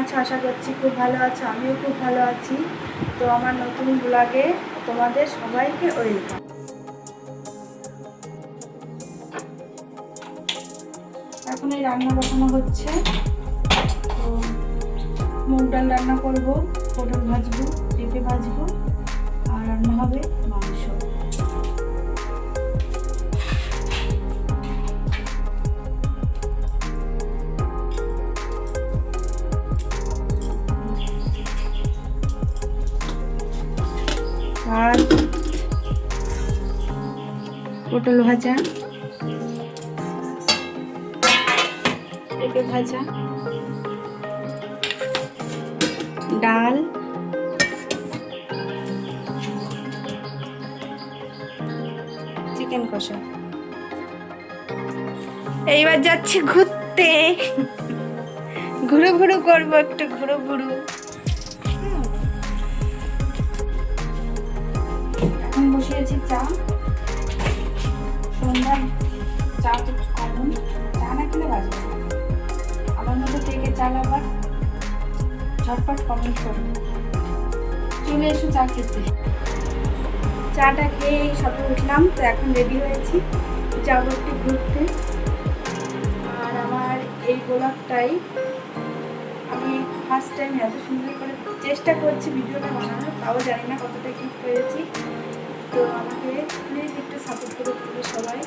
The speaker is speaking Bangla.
আছো? আশা করছি খুব ভালো আছো, আমিও খুব ভালো আছি। তো আমার নতুন ব্লগে তোমাদের সবাইকে ওয়েলকাম। এখন এই রান্না বসানো হচ্ছে। তো মুগ ডাল রান্না করব, পটল ভাজবো, পেঁপে ভাজবো, আর রান্না হবে মাংস। আর পটল ভাজা, পেঁপে ভাজা, ডাল, চিকেন কষা। এইবার যাচ্ছি ঘুরতে, ঘুরু ঘুরু করবো, একটু ঘুরু ঘুরু। এখন বসিয়েছি চা। সন্ধ্যার চা তো কমন, চা না খেলে বাজবে। আমার মতো থেকে চা আবার ঝটপট কমেন্ট করো, চলে এসো চা খেতে। চাটা খেয়ে সবে উঠলাম, তো এখন রেডি হয়েছি, যাবো একটু ঘুরতে। আর আমার এই ব্লগটাই আমি ফার্স্ট টাইম এত সুন্দর করে চেষ্টা করছি ভিডিওটা বানানোর, তাও জানি না কতটা কি পেরেছি। তো আমাকে প্লিজ একটু সাপোর্ট করে সবাই।